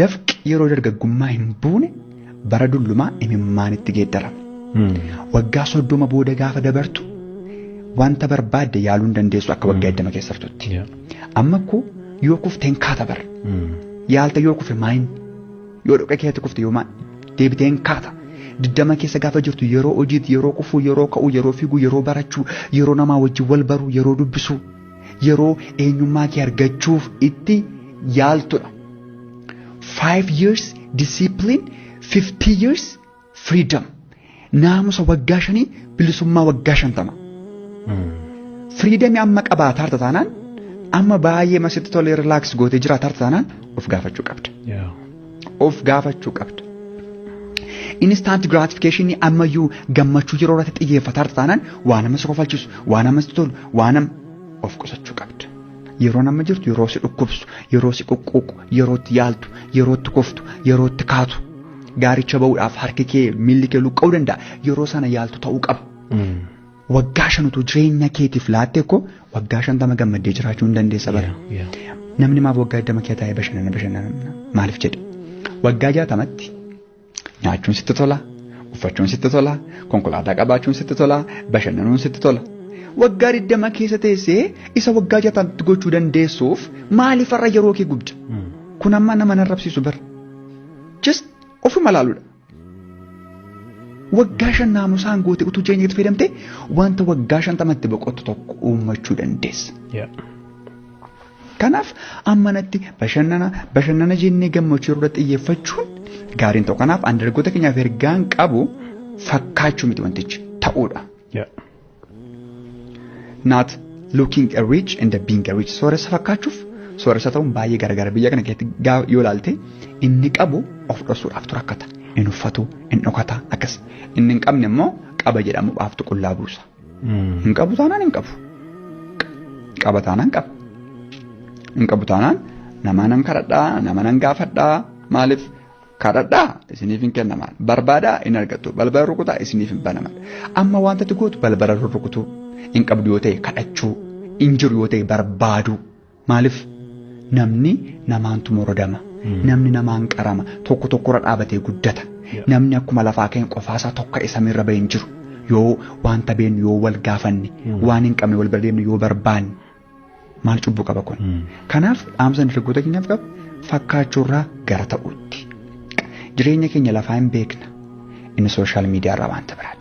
dafqi yeroo dargaggummaa hin buune bara dullumaa imimmaanitti geeddarama. Waggaa 30 booda gaafa dabartu wanta barbaadde yaaluu hin dandeessu akka waggaa 20 keessa turtutti. Amma ko yoo kufteen kaata bar. Yaalta yoo kufe maayin yoo dhoqa keetti kufte yoo maan deebiteen kaata. 20 keessa gaafa jirtu yeroo hojiitti yeroo kufuu yeroo ka'uu yeroo fiiguu yeroo barachuu yeroo namaa wajjin wal baruu yeroo dubbisuu yeroo eenyummaa kee argachuuf itti yaaltudha. 5 years discipline 50 years freedom. Naamusa waggaa 5 bilisummaa waggaa 50. Freedom amma qabaataa harta taanaan amma baay'ee masitti tolee relax gootee jiraata harta taanaan of gaafachuu qabda. Of gaafachuu qabda. Instant gratification ammayyuu gammachuu yeroo irratti xiyyeeffata harta taanaan waan nama si kofalchisu waan nama si tolu waan nama of qusachuu qabda. Yeroo nama jirtu yeroo si dhukkubsu yeroo si quqquuqu yeroo itti yaaltu yeroo itti koftu yeroo itti kaatu gaaricha ba'uudhaaf harki kee miilli kee luqqa'uu danda'a yeroo sana yaaltu ta'uu qaba. Waggaa 5 jireenya keetiif laatte ko waggaa 50 gammaddee jiraachuu hin dandeessa bara. Namni maaf waggaa 20 kee taa'ee bashannana maaliif jedhe? Waggaa 60tti nyaachuun sitti tola, uffachuun sitti tola, konkolaataa qabaachuun sitti tola, bashannanuun sitti tola. Waggaa 20 keessa teessee isa waggaa 60tti gochuu dandeessuuf maaliif irra yeroo kee gubda? Kun amma nama narrabsiisu bara. Just ofuma laaluudha. Waggaa 5 naamusaan goote utuu jireenyatti fayyadamte wanta waggaa 50tti boqottu tokko uummachuu dandeessa. Kanaaf ammanatti bashannana jennee gammachuu irratti xiyyeeffachuun gaariin ta'u. Kanaaf dargaggoota keenyaaf ergaan qabu fakkaachuu miti wantichi ta'uudha. Not looking a rich and being a rich. Sooressa fakkaachuuf sooressa ta'uun baay'ee garagara. Biyya kana keessatti yoo ilaalte inni qabu of dhoksuudhaaf rakkata. Inni uffatu, inni dhokata akkas. Inni hin qabne immoo qaba jedhamuudhaaf qullaa buusa. Hin qabu taanaan hin qabu. Qaba taanaan qaba. Hin qabu taanaan nama nan kadhadhaa, nama nan gaafadhaa. Maaliif kadhadhaa isiniif hin kennaman. Barbaadaa hin argattu. Balbala rukutaa isiniif hin banaman. Amma wanta ati gootu balbala rukutuu. In qabdu yoo ta'e kadhachuu, in jiru yoo ta'e barbaadu. Maaliif namni namaantu morodama. Namni namaan qarama. Tokko tokkorra dhaabatee guddata. Namni akkuma lafaa ka'een qofaasaa tokko isa mirra bahee hin jiru. Yoo wanta beenu yoo wal gaafanne, waan hin qabne wal bira deemne yoo barbaanne maal cubbuu qaba kun. Kanaaf dhaamsa dargaggoota keenyaaf qabu fakkaachuurraa gara ta'uutti. Jireenya keenya lafaa hin beekna. Inni sooshaal miidiyaa irraa wanta biraadha.